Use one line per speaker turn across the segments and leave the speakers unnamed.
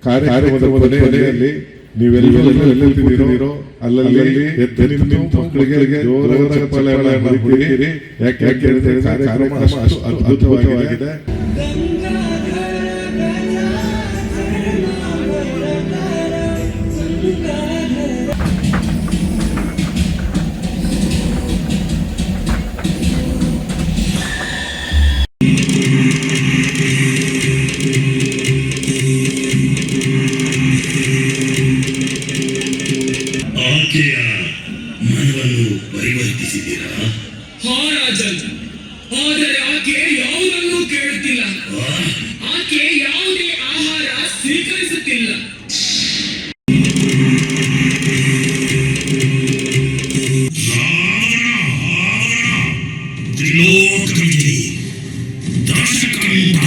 ಕಾರ್ಯಕ್ರಮದ ಕೊನೆಯಲ್ಲಿ ನೀವೆಲ್ಲರೂ ಅಲ್ಲಲ್ಲಿ ಎದ್ದು ನಿಂತು ಮಕ್ಕಳಿಗೆ ಜೋರಾದ ಚಪ್ಪಾಳೆಯನ್ನು ಹೊಡಿತೀರಿ. ಯಾಕೆ ಹೇಳಿದ್ರೆ ಕಾರ್ಯಕ್ರಮ ಅಷ್ಟು ಅದ್ಭುತವಾಗಿದೆ.
ಆಕೆಯ ಮನವನ್ನು ಪರಿವರ್ತಿಸಿದ್ದೀರಾ?
ಹಾ ರಾಜನ್, ಆದರೆ ಆಕೆ ಯಾವುದನ್ನೂ ಕೇಳುತ್ತಿಲ್ಲ. ಆಕೆ ಯಾವುದೇ ಆಹಾರ ಸ್ವೀಕರಿಸುತ್ತಿಲ್ಲ.
ತ್ರಿಲೋಕವಿದೆ ದಶಕಂಠ.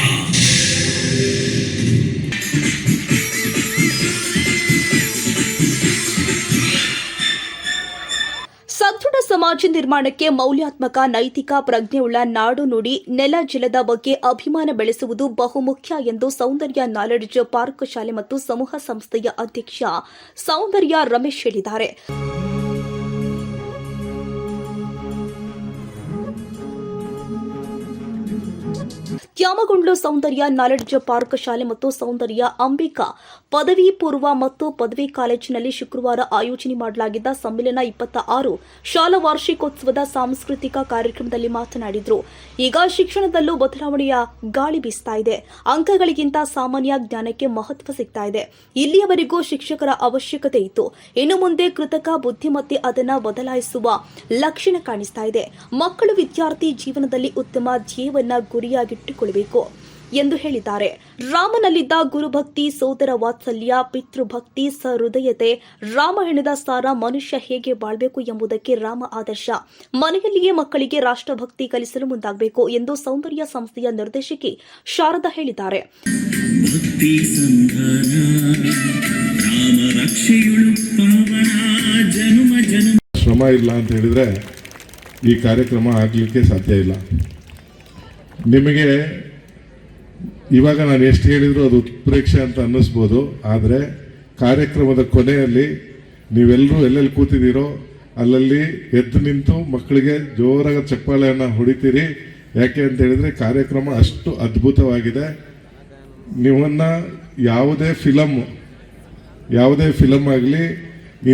ಸದೃಢ ಸಮಾಜ ನಿರ್ಮಾಣಕ್ಕೆ ಮೌಲ್ಯಾತ್ಮಕ ನೈತಿಕ ಪ್ರಜ್ಞೆಯುಳ್ಳ ನಾಡು ನುಡಿ ನೆಲ ಜಲದ ಬಗ್ಗೆ ಅಭಿಮಾನ ಬೆಳೆಸುವುದು ಬಹುಮುಖ್ಯ ಎಂದು ಸೌಂದರ್ಯ ನಾಲೆಡ್ಜ್ ಪಾರ್ಕ್ ಶಾಲೆ ಮತ್ತು ಸಮೂಹ ಸಂಸ್ಥೆಯ ಅಧ್ಯಕ್ಷ ಸೌಂದರ್ಯ ರಮೇಶ್ ಹೇಳಿದ್ದಾರೆ. ತ್ಯಾಮಗೊಂಡ್ಲು ಸೌಂದರ್ಯ ನಾಲೆಡ್ಜ್ ಪಾರ್ಕ್ ಶಾಲೆ ಮತ್ತು ಸೌಂದರ್ಯ ಅಂಬಿಕಾ ಪದವಿ ಪೂರ್ವ ಮತ್ತು ಪದವಿ ಕಾಲೇಜಿನಲ್ಲಿ ಶುಕ್ರವಾರ ಆಯೋಜನೆ ಮಾಡಲಾಗಿದ್ದ ಸಮ್ಮೇಳನ 26 ಶಾಲಾ ವಾರ್ಷಿಕೋತ್ಸವದ ಸಾಂಸ್ಕೃತಿಕ ಕಾರ್ಯಕ್ರಮದಲ್ಲಿ ಮಾತನಾಡಿದರು. ಈಗ ಶಿಕ್ಷಣದಲ್ಲೂ ಬದಲಾವಣೆಯ ಗಾಳಿ ಬೀಸ್ತಾ ಇದೆ. ಅಂಕಗಳಿಗಿಂತ ಸಾಮಾನ್ಯ ಜ್ಞಾನಕ್ಕೆ ಮಹತ್ವ ಸಿಗ್ತಾ ಇದೆ. ಇಲ್ಲಿಯವರೆಗೂ ಶಿಕ್ಷಕರ ಅವಶ್ಯಕತೆ ಇತ್ತು. ಇನ್ನು ಮುಂದೆ ಕೃತಕ ಬುದ್ಧಿಮತ್ತೆ ಅದನ್ನು ಬದಲಾಯಿಸುವ ಲಕ್ಷಣ ಕಾಣಿಸ್ತಾ ಇದೆ. ಮಕ್ಕಳು ವಿದ್ಯಾರ್ಥಿ ಜೀವನದಲ್ಲಿ ಉತ್ತಮ ಧ್ಯೇಯವನ್ನ ಗುರಿಯಾಗಿಟ್ಟುಕೊಳ್ಳಬೇಕು ಎಂದು ಹೇಳಿದ್ದಾರೆ. ರಾಮನಲ್ಲಿದ್ದ ಗುರುಭಕ್ತಿ, ಸೋದರ ವಾತ್ಸಲ್ಯ, ಪಿತೃಭಕ್ತಿ, ಸಹೃದಯತೆ, ರಾಮಾಯಣದ ಸಾರ, ಮನುಷ್ಯ ಹೇಗೆ ಬಾಳ್ಬೇಕು ಎಂಬುದಕ್ಕೆ ರಾಮ ಆದರ್ಶ. ಮನೆಯಲ್ಲಿಯೇ ಮಕ್ಕಳಿಗೆ ರಾಷ್ಟ್ರಭಕ್ತಿ ಕಲಿಸಲು ಮುಂದಾಗಬೇಕು ಎಂದು ಸೌಂದರ್ಯ ಸಂಸ್ಥೆಯ ನಿರ್ದೇಶಕಿ ಶಾರದಾ ಹೇಳಿದ್ದಾರೆ.
ಶ್ರಮ ಇಲ್ಲ ಅಂತ ಹೇಳಿದ್ರೆ ಈ ಕಾರ್ಯಕ್ರಮ ಆಗಲಿಕ್ಕೆ ಸಾಧ್ಯ ಇಲ್ಲ. ನಿಮಗೆ ಇವಾಗ ನಾನು ಎಷ್ಟು ಹೇಳಿದ್ರು ಅದು ಉತ್ಪ್ರೇಕ್ಷೆ ಅಂತ ಅನ್ನಿಸ್ಬೋದು. ಆದರೆ ಕಾರ್ಯಕ್ರಮದ ಕೊನೆಯಲ್ಲಿ ನೀವೆಲ್ಲರೂ ಎಲ್ಲೆಲ್ಲಿ ಕೂತಿದ್ದೀರೋ ಅಲ್ಲಲ್ಲಿ ಎದ್ದು ನಿಂತು ಮಕ್ಕಳಿಗೆ ಜೋರಾದ ಚಪ್ಪಾಳೆಯನ್ನು ಹೊಡಿತೀರಿ. ಯಾಕೆ ಅಂತ ಹೇಳಿದ್ರೆ ಕಾರ್ಯಕ್ರಮ ಅಷ್ಟು ಅದ್ಭುತವಾಗಿದೆ. ನಿಮ್ಮನ್ನು ಯಾವುದೇ ಫಿಲಮ್ ಆಗಲಿ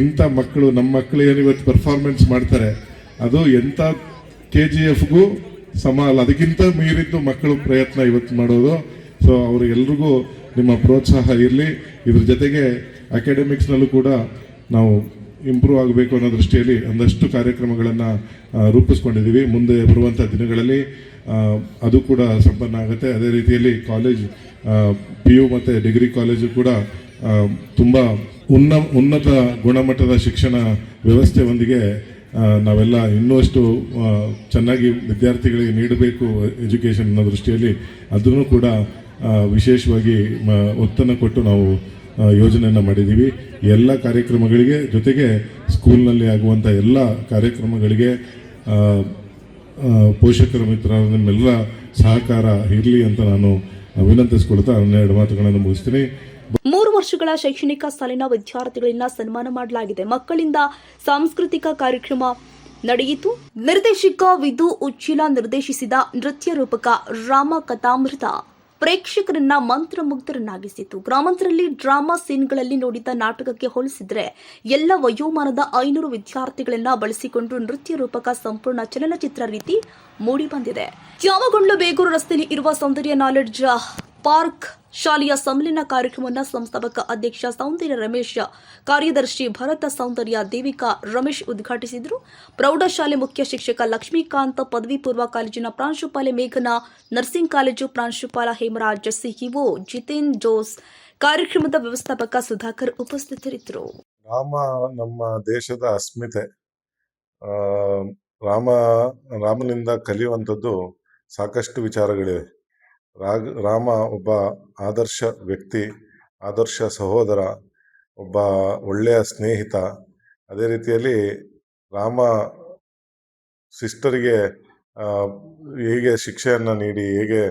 ಇಂಥ ಮಕ್ಕಳು, ನಮ್ಮ ಮಕ್ಕಳು ಏನು ಇವತ್ತು ಪರ್ಫಾರ್ಮೆನ್ಸ್ ಮಾಡ್ತಾರೆ ಅದು ಎಂಥ KGFಗೂ ಸಮ ಅಲ್ಲ. ಅದಕ್ಕಿಂತ ಮೀರಿದ್ದು ಮಕ್ಕಳು ಪ್ರಯತ್ನ ಇವತ್ತು ಮಾಡೋದು. ಸೊ ಅವರಿಗೆಲ್ರಿಗೂ ನಿಮ್ಮ ಪ್ರೋತ್ಸಾಹ ಇರಲಿ. ಇದ್ರ ಜೊತೆಗೆ ಅಕಾಡೆಮಿಕ್ಸ್ನಲ್ಲೂ ಕೂಡ ನಾವು ಇಂಪ್ರೂವ್ ಆಗಬೇಕು ಅನ್ನೋ ದೃಷ್ಟಿಯಲ್ಲಿ ಒಂದಷ್ಟು ಕಾರ್ಯಕ್ರಮಗಳನ್ನು ರೂಪಿಸ್ಕೊಂಡಿದ್ದೀವಿ. ಮುಂದೆ ಬರುವಂಥ ದಿನಗಳಲ್ಲಿ ಅದು ಕೂಡ ಸಂಪನ್ನ ಆಗುತ್ತೆ. ಅದೇ ರೀತಿಯಲ್ಲಿ ಕಾಲೇಜ್ PU ಮತ್ತು ಡಿಗ್ರಿ ಕಾಲೇಜು ಕೂಡ ತುಂಬ ಉನ್ನತ ಗುಣಮಟ್ಟದ ಶಿಕ್ಷಣ ವ್ಯವಸ್ಥೆಯೊಂದಿಗೆ ನಾವೆಲ್ಲ ಇನ್ನಷ್ಟು ಚೆನ್ನಾಗಿ ವಿದ್ಯಾರ್ಥಿಗಳಿಗೆ ನೀಡಬೇಕು ಎಜುಕೇಷನ್ ಅನ್ನೋ ದೃಷ್ಟಿಯಲ್ಲಿ ಅದನ್ನು ಕೂಡ ವಿಶೇಷವಾಗಿ ಒತ್ತನ್ನು ಕೊಟ್ಟು ನಾವು ಯೋಜನೆಯನ್ನು ಮಾಡಿದ್ದೀವಿ. ಎಲ್ಲ ಕಾರ್ಯಕ್ರಮಗಳಿಗೆ ಜೊತೆಗೆ ಸ್ಕೂಲ್ನಲ್ಲಿ ಆಗುವಂಥ ಎಲ್ಲ ಕಾರ್ಯಕ್ರಮಗಳಿಗೆ ಪೋಷಕರ ಮಿತ್ರ ನಿಮ್ಮೆಲ್ಲ ಸಹಕಾರ ಇರಲಿ ಅಂತ ನಾನು ವಿನಂತಿಸ್ಕೊಳ್ತಾ 12 ಮಾತುಗಳನ್ನು ಮುಗಿಸ್ತೀನಿ.
3 ವರ್ಷಗಳ ಶೈಕ್ಷಣಿಕ ಸಾಲಿನ ವಿದ್ಯಾರ್ಥಿಗಳನ್ನ ಸನ್ಮಾನ ಮಾಡಲಾಗಿದೆ. ಮಕ್ಕಳಿಂದ ಸಾಂಸ್ಕೃತಿಕ ಕಾರ್ಯಕ್ರಮ ನಡೆಯಿತು. ನಿರ್ದೇಶಕ ವಿಧು ಉಚ್ಚಿಲ ನಿರ್ದೇಶಿಸಿದ ನೃತ್ಯ ರೂಪಕ ರಾಮ ಕಥಾಮೃತ ಪ್ರೇಕ್ಷಕರನ್ನ ಮಂತ್ರಮುಗ್ಧರನ್ನಾಗಿಸಿತು. ಗ್ರಾಮಾಂತರದಲ್ಲಿ ಡ್ರಾಮಾ ಸೀನ್ಗಳಲ್ಲಿ ನೋಡಿದ ನಾಟಕಕ್ಕೆ ಹೋಲಿಸಿದರೆ ಎಲ್ಲ ವಯೋಮಾನದ 500 ವಿದ್ಯಾರ್ಥಿಗಳನ್ನ ಬಳಸಿಕೊಂಡು ನೃತ್ಯ ರೂಪಕ ಸಂಪೂರ್ಣ ಚಲನಚಿತ್ರ ರೀತಿ ಮೂಡಿಬಂದಿದೆ. ತ್ಯಾಮಗೊಂಡ್ಲು ಬೇಗೂರು ರಸ್ತೆಯಲ್ಲಿ ಇರುವ ಸೌಂದರ್ಯ ನಾಲೆಡ್ಜ್ ಪಾರ್ಕ್ ಶಾಲೆಯ ಸಮ್ಮೇಳನ ಕಾರ್ಯಕ್ರಮವನ್ನು ಸಂಸ್ಥಾಪಕ ಅಧ್ಯಕ್ಷ ಸೌಂದರ್ಯ ರಮೇಶ್, ಕಾರ್ಯದರ್ಶಿ ಭರತ, ಸೌಂದರ್ಯ ದೇವಿಕಾ ರಮೇಶ್ ಉದ್ಘಾಟಿಸಿದರು. ಪ್ರೌಢಶಾಲೆ ಮುಖ್ಯ ಶಿಕ್ಷಕ ಲಕ್ಷ್ಮೀಕಾಂತ್, ಪದವಿ ಪೂರ್ವ ಕಾಲೇಜಿನ ಪ್ರಾಂಶುಪಾಲೆ ಮೇಘನಾ, ನರ್ಸಿಂಗ್ ಕಾಲೇಜು ಪ್ರಾಂಶುಪಾಲ ಹೇಮರಾಜ್, ಸಿಇಒ ಜಿತೇನ್ ಜೋಸ್, ಕಾರ್ಯಕ್ರಮದ ವ್ಯವಸ್ಥಾಪಕ ಸುಧಾಕರ್ ಉಪಸ್ಥಿತರಿದ್ದರು.
ರಾಮ ನಮ್ಮ ದೇಶದ ಅಸ್ಮಿತೆ. ರಾಮನಿಂದ ಕಲಿಯುವಂಥದ್ದು ಸಾಕಷ್ಟು ವಿಚಾರಗಳಿವೆ. ರಾಮ ಒಬ್ಬ ಆದರ್ಶ ವ್ಯಕ್ತಿ, ಆದರ್ಶ ಸಹೋದರ, ಒಬ್ಬ ಒಳ್ಳೆಯ ಸ್ನೇಹಿತ. ಅದೇ ರೀತಿಯಲ್ಲಿ ರಾಮ ಸಿಸ್ಟರಿಗೆ ಹೇಗೆ ಶಿಕ್ಷೆಯನ್ನು ನೀಡಿ ಹೇಗೆ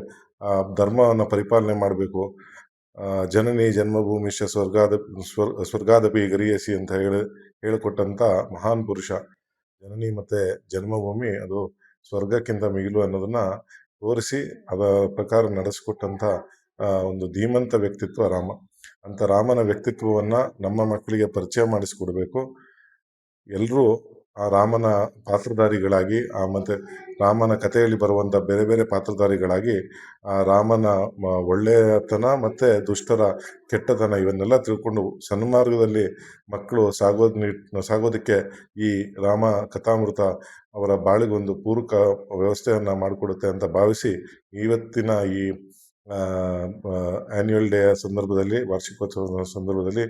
ಧರ್ಮವನ್ನು ಪರಿಪಾಲನೆ ಮಾಡಬೇಕು,
ಜನನಿ ಜನ್ಮಭೂಮಿಶ್ಚ ಸ್ವರ್ಗಾದಪಿ ಗರಿಯಸಿ ಅಂತ ಹೇಳಿಕೊಟ್ಟಂಥ ಮಹಾನ್ ಪುರುಷ. ಜನನಿ ಮತ್ತು ಜನ್ಮಭೂಮಿ ಅದು ಸ್ವರ್ಗಕ್ಕಿಂತ ಮಿಗಿಲು ಅನ್ನೋದನ್ನು ತೋರಿಸಿ ಅದರ ಪ್ರಕಾರ ನಡೆಸಿಕೊಟ್ಟಂಥ ಒಂದು ಧೀಮಂತ ವ್ಯಕ್ತಿತ್ವ ರಾಮ. ಅಂಥ ರಾಮನ ವ್ಯಕ್ತಿತ್ವವನ್ನು ನಮ್ಮ ಮಕ್ಕಳಿಗೆ ಪರಿಚಯ ಮಾಡಿಸ್ಕೊಡ್ಬೇಕು. ಎಲ್ಲರೂ ಆ ರಾಮನ ಪಾತ್ರಧಾರಿಗಳಾಗಿ ಮತ್ತು ರಾಮನ ಕಥೆಯಲ್ಲಿ ಬರುವಂಥ ಬೇರೆ ಬೇರೆ ಪಾತ್ರಧಾರಿಗಳಾಗಿ ಆ ರಾಮನ ಒಳ್ಳೆಯತನ ಮತ್ತು ದುಷ್ಟರ ಕೆಟ್ಟತನ ಇವನ್ನೆಲ್ಲ ತಿಳ್ಕೊಂಡು ಸನ್ಮಾರ್ಗದಲ್ಲಿ ಮಕ್ಕಳು ಸಾಗೋದಕ್ಕೆ ಈ ರಾಮ ಕಥಾಮೃತ ಅವರ ಬಾಳಿಗೊಂದು ಪೂರಕ ವ್ಯವಸ್ಥೆಯನ್ನು ಮಾಡಿಕೊಡುತ್ತೆ ಅಂತ ಭಾವಿಸಿ ಇವತ್ತಿನ ಈ ಆ್ಯನ್ಯುವಲ್ ಡೇ ಸಂದರ್ಭದಲ್ಲಿ, ವಾರ್ಷಿಕೋತ್ಸವದ ಸಂದರ್ಭದಲ್ಲಿ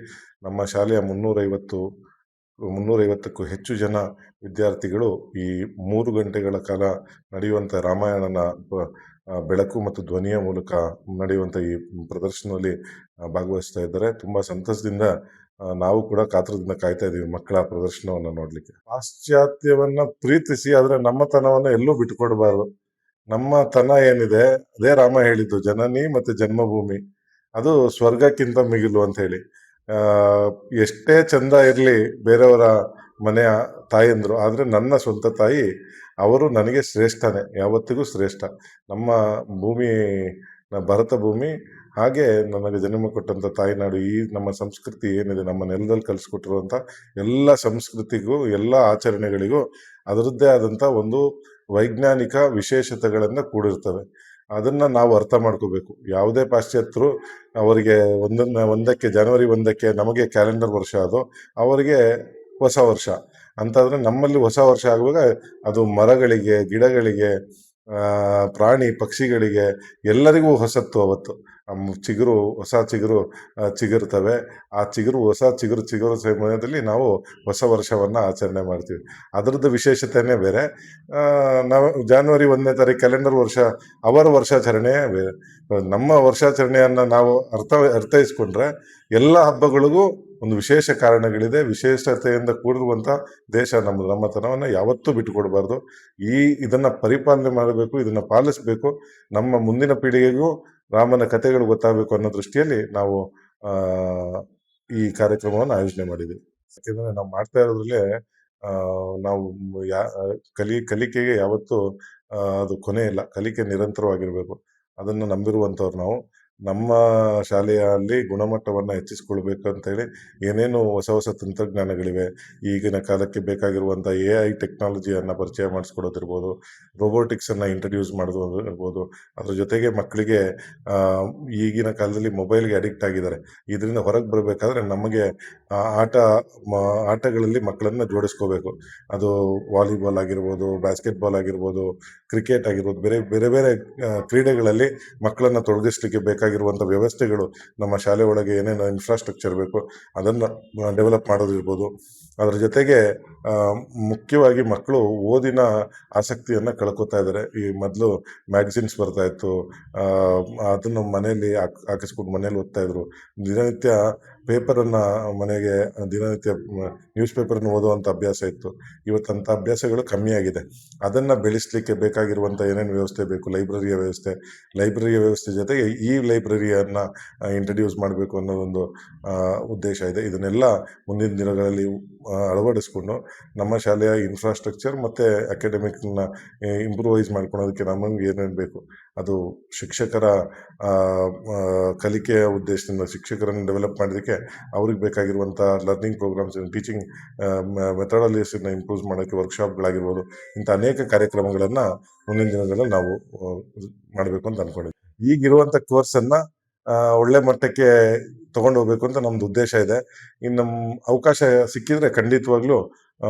ನಮ್ಮ ಶಾಲೆಯ 350ಕ್ಕೂ ಹೆಚ್ಚು ಜನ ವಿದ್ಯಾರ್ಥಿಗಳು ಈ 3 ಗಂಟೆಗಳ ಕಾಲ ನಡೆಯುವಂಥ ರಾಮಾಯಣನ ಬೆಳಕು ಮತ್ತು ಧ್ವನಿಯ ಮೂಲಕ ನಡೆಯುವಂಥ ಈ ಪ್ರದರ್ಶನದಲ್ಲಿ ಭಾಗವಹಿಸ್ತಾ ಇದ್ದಾರೆ. ತುಂಬ ಸಂತಸದಿಂದ ನಾವು ಕೂಡ ಕಾತರದಿಂದ ಕಾಯ್ತಾ ಇದ್ದೀವಿ ಮಕ್ಕಳ ಪ್ರದರ್ಶನವನ್ನು ನೋಡಲಿಕ್ಕೆ. ಪಾಶ್ಚಾತ್ಯವನ್ನು ಪ್ರೀತಿಸಿ, ಆದರೆ ನಮ್ಮತನವನ್ನು ಎಲ್ಲೂ ಬಿಟ್ಟುಕೊಡಬಾರ್ದು. ನಮ್ಮ ತನ ಏನಿದೆ ಅದೇ ರಾಮ ಹೇಳಿದ್ದು, ಜನನಿ ಮತ್ತು ಜನ್ಮಭೂಮಿ ಅದು ಸ್ವರ್ಗಕ್ಕಿಂತ ಮಿಗಿಲು ಅಂತ ಹೇಳಿ. ಎಷ್ಟೇ ಚಂದ ಇರಲಿ ಬೇರೆಯವರ ಮನೆಯ ತಾಯಂದರು, ಆದರೆ ನನ್ನ ಸ್ವಂತ ತಾಯಿ ಅವರು ನನಗೆ ಶ್ರೇಷ್ಠನೇ, ಯಾವತ್ತಿಗೂ ಶ್ರೇಷ್ಠ. ನಮ್ಮ ಭೂಮಿ ಭರತ ಭೂಮಿ, ಹಾಗೆ ನನಗೆ ಜನ್ಮ ಕೊಟ್ಟಂಥ ತಾಯಿನಾಡು. ಈ ನಮ್ಮ ಸಂಸ್ಕೃತಿ ಏನಿದೆ, ನಮ್ಮ ನೆಲದಲ್ಲಿ ಕಲಿಸ್ಕೊಟ್ಟಿರುವಂಥ ಎಲ್ಲ ಸಂಸ್ಕೃತಿಗೂ ಎಲ್ಲ ಆಚರಣೆಗಳಿಗೂ ಅದರದ್ದೇ ಆದಂಥ ಒಂದು ವೈಜ್ಞಾನಿಕ ವಿಶೇಷತೆಗಳಿಂದ ಕೂಡಿರ್ತವೆ. ಅದನ್ನು ನಾವು ಅರ್ಥ ಮಾಡ್ಕೋಬೇಕು. ಯಾವುದೇ ಪಾಶ್ಚಾತ್ಯರು ಅವರಿಗೆ ಒಂದಕ್ಕೆ ಜನವರಿ 1ಕ್ಕೆ ನಮಗೆ ಕ್ಯಾಲೆಂಡರ್ ವರ್ಷ, ಅದು ಅವರಿಗೆ ಹೊಸ ವರ್ಷ ಅಂತಾದರೆ ನಮ್ಮಲ್ಲಿ ಹೊಸ ವರ್ಷ ಆಗುವಾಗ ಅದು ಮರಗಳಿಗೆ, ಗಿಡಗಳಿಗೆ, ಪ್ರಾಣಿ ಪಕ್ಷಿಗಳಿಗೆ ಎಲ್ಲರಿಗೂ ಹೊಸತ್ತು. ಅವತ್ತು ಚಿಗುರು, ಹೊಸ ಚಿಗುರು ಚಿಗುರ್ತವೆ. ಆ ಚಿಗುರು, ಹೊಸ ಚಿಗುರು ಸಮಯದಲ್ಲಿ ನಾವು ಹೊಸ ವರ್ಷವನ್ನು ಆಚರಣೆ ಮಾಡ್ತೀವಿ. ಅದರದ್ದು ವಿಶೇಷತೆಯೇ ಬೇರೆ. ನಾವು ಜನವರಿ 1ನೇ ತಾರೀಕು ಕ್ಯಾಲೆಂಡರ್ ವರ್ಷ, ಅವರ ವರ್ಷಾಚರಣೆ ಬೇರೆ. ನಮ್ಮ ವರ್ಷಾಚರಣೆಯನ್ನು ನಾವು ಅರ್ಥೈಸ್ಕೊಂಡ್ರೆ ಎಲ್ಲ ಹಬ್ಬಗಳಿಗೂ ಒಂದು ವಿಶೇಷ ಕಾರಣಗಳಿದೆ. ವಿಶೇಷತೆಯಿಂದ ಕೂಡಿರುವಂಥ ದೇಶ ನಮ್ಮದು. ನಮ್ಮತನವನ್ನು ಯಾವತ್ತೂ ಬಿಟ್ಟುಕೊಡಬಾರ್ದು. ಇದನ್ನು ಪರಿಪಾಲನೆ ಮಾಡಬೇಕು, ಇದನ್ನು ಪಾಲಿಸಬೇಕು. ನಮ್ಮ ಮುಂದಿನ ಪೀಳಿಗೆಗೂ ರಾಮನ ಕಥೆಗಳು ಗೊತ್ತಾಗಬೇಕು ಅನ್ನೋ ದೃಷ್ಟಿಯಲ್ಲಿ ನಾವು ಈ ಕಾರ್ಯಕ್ರಮವನ್ನು ಆಯೋಜನೆ ಮಾಡಿದ್ದೀವಿ. ಯಾಕೆಂದರೆ ನಾವು ಮಾಡ್ತಾ ಇರೋದ್ರಲ್ಲೇ ನಾವು ಕಲಿಕೆಗೆ ಯಾವತ್ತೂ ಅದು ಕೊನೆ ಇಲ್ಲ. ಕಲಿಕೆ ನಿರಂತರವಾಗಿರಬೇಕು. ಅದನ್ನು ನಂಬಿರುವಂಥವ್ರು ನಾವು. ನಮ್ಮ ಶಾಲೆಯಲ್ಲಿ ಗುಣಮಟ್ಟವನ್ನು ಹೆಚ್ಚಿಸ್ಕೊಳ್ಬೇಕು ಅಂತೇಳಿ ಏನೇನು ಹೊಸ ತಂತ್ರಜ್ಞಾನಗಳಿವೆ, ಈಗಿನ ಕಾಲಕ್ಕೆ ಬೇಕಾಗಿರುವಂಥ AI ಟೆಕ್ನಾಲಜಿಯನ್ನು ಪರಿಚಯ ಮಾಡಿಸ್ಕೊಡೋದಿರ್ಬೋದು, ರೋಬೋಟಿಕ್ಸನ್ನು ಇಂಟ್ರಡ್ಯೂಸ್ ಮಾಡೋದು ಇರ್ಬೋದು. ಅದ್ರ ಜೊತೆಗೆ ಮಕ್ಕಳಿಗೆ ಈಗಿನ ಕಾಲದಲ್ಲಿ ಮೊಬೈಲ್ಗೆ ಅಡಿಕ್ಟ್ ಆಗಿದ್ದಾರೆ. ಇದರಿಂದ ಹೊರಗೆ ಬರಬೇಕಾದ್ರೆ ನಮಗೆ ಆಟಗಳಲ್ಲಿ ಮಕ್ಕಳನ್ನು ಜೋಡಿಸ್ಕೋಬೇಕು. ಅದು ವಾಲಿಬಾಲ್ ಆಗಿರ್ಬೋದು, ಬಾಸ್ಕೆಟ್ಬಾಲ್ ಆಗಿರ್ಬೋದು, ಕ್ರಿಕೆಟ್ ಆಗಿರ್ಬೋದು, ಬೇರೆ ಬೇರೆ ಕ್ರೀಡೆಗಳಲ್ಲಿ ಮಕ್ಕಳನ್ನು ತೊಡಗಿಸ್ಲಿಕ್ಕೆ ಬೇಕಾಗಿರುವಂಥ ವ್ಯವಸ್ಥೆಗಳು ನಮ್ಮ ಶಾಲೆ ಒಳಗೆ ಏನೇನು ಇನ್ಫ್ರಾಸ್ಟ್ರಕ್ಚರ್ ಬೇಕು ಅದನ್ನು ಡೆವಲಪ್ ಮಾಡೋದಿರ್ಬೋದು. ಅದರ ಜೊತೆಗೆ ಮುಖ್ಯವಾಗಿ ಮಕ್ಕಳು ಓದಿನ ಆಸಕ್ತಿಯನ್ನು ಕಳ್ಕೊತಾ ಇದ್ದಾರೆ. ಈ ಮೊದಲು ಮ್ಯಾಗಝಿನ್ಸ್ ಬರ್ತಾಯಿತ್ತು, ಅದನ್ನು ಮನೆಯಲ್ಲಿ ಹಾಕಿಸ್ಕೊಂಡು ಮನೇಲಿ ಓದ್ತಾಯಿದ್ರು. ದಿನನಿತ್ಯ ಪೇಪರನ್ನು ಮನೆಗೆ ದಿನನಿತ್ಯ ನ್ಯೂಸ್ ಪೇಪರನ್ನು ಓದುವಂಥ ಅಭ್ಯಾಸ ಇತ್ತು. ಇವತ್ತಂಥ ಅಭ್ಯಾಸಗಳು ಕಮ್ಮಿಯಾಗಿದೆ. ಅದನ್ನು ಬೆಳೆಸಲಿಕ್ಕೆ ಬೇಕಾಗಿರುವಂಥ ಏನೇನು ವ್ಯವಸ್ಥೆ ಬೇಕು, ಲೈಬ್ರರಿಯ ವ್ಯವಸ್ಥೆ ಜೊತೆಗೆ ಈ ಲೈಬ್ರರಿಯನ್ನು ಇಂಟ್ರಡ್ಯೂಸ್ ಮಾಡಬೇಕು ಅನ್ನೋದೊಂದು ಉದ್ದೇಶ ಇದೆ. ಇದನ್ನೆಲ್ಲ ಮುಂದಿನ ದಿನಗಳಲ್ಲಿ ಅಳವಡಿಸ್ಕೊಂಡು ನಮ್ಮ ಶಾಲೆಯ ಇನ್ಫ್ರಾಸ್ಟ್ರಕ್ಚರ್ ಮತ್ತು ಅಕಾಡೆಮಿಕ್ನ ಇಂಪ್ರೂವೈಸ್ ಮಾಡ್ಕೊಳೋದಕ್ಕೆ ನಮಗೆ ಏನೇನು ಬೇಕು ಅದು ಶಿಕ್ಷಕರ ಕಲಿಕೆಯ ಉದ್ದೇಶದಿಂದ ಶಿಕ್ಷಕರನ್ನು ಡೆವಲಪ್ ಮಾಡೋದಕ್ಕೆ ಅವ್ರಿಗೆ ಬೇಕಾಗಿರುವಂಥ ಲರ್ನಿಂಗ್ ಪ್ರೋಗ್ರಾಮ್ಸ್, ಟೀಚಿಂಗ್ ಮೆಥಡಾಲಜಿಯನ್ನು ಇಂಪ್ರೂವ್ ಮಾಡೋಕ್ಕೆ ವರ್ಕ್ಶಾಪ್ಗಳಾಗಿರ್ಬೋದು, ಇಂಥ ಅನೇಕ ಕಾರ್ಯಕ್ರಮಗಳನ್ನು ಮುಂದಿನ ದಿನಗಳಲ್ಲಿ ನಾವು ಮಾಡಬೇಕು ಅಂತ ಅಂದ್ಕೊಂಡಿದ್ದೀವಿ. ಈಗಿರುವಂಥ ಕೋರ್ಸನ್ನು ಒಳ್ಳೆ ಮಟ್ಟಕ್ಕೆ ತೊಗೊಂಡು ಹೋಗ್ಬೇಕು ಅಂತ ನಮ್ಮದು ಉದ್ದೇಶ ಇದೆ. ಇನ್ನು ನಮ್ಮ ಅವಕಾಶ ಸಿಕ್ಕಿದರೆ ಖಂಡಿತವಾಗ್ಲೂ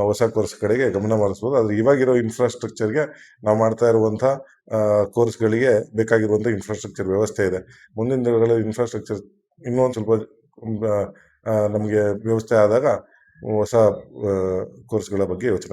ಹೊಸ ಕೋರ್ಸ್ ಕಡೆಗೆ ಗಮನ ಹರಿಸ್ಬೋದು. ಆದರೆ ಇವಾಗಿರೋ ಇನ್ಫ್ರಾಸ್ಟ್ರಕ್ಚರ್ಗೆ ನಾವು ಮಾಡ್ತಾ ಇರುವಂಥ ಕೋರ್ಸ್ಗಳಿಗೆ ಬೇಕಾಗಿರುವಂಥ ಇನ್ಫ್ರಾಸ್ಟ್ರಕ್ಚರ್ ವ್ಯವಸ್ಥೆ ಇದೆ. ಮುಂದಿನ ದಿನಗಳಲ್ಲಿ ಇನ್ಫ್ರಾಸ್ಟ್ರಕ್ಚರ್ ಇನ್ನೊಂದು ಸ್ವಲ್ಪ ನಮಗೆ ವ್ಯವಸ್ಥೆ ಆದಾಗ ಹೊಸ ಕೋರ್ಸ್ಗಳ ಬಗ್ಗೆ ಯೋಚನೆ ಮಾಡ್ತೀವಿ.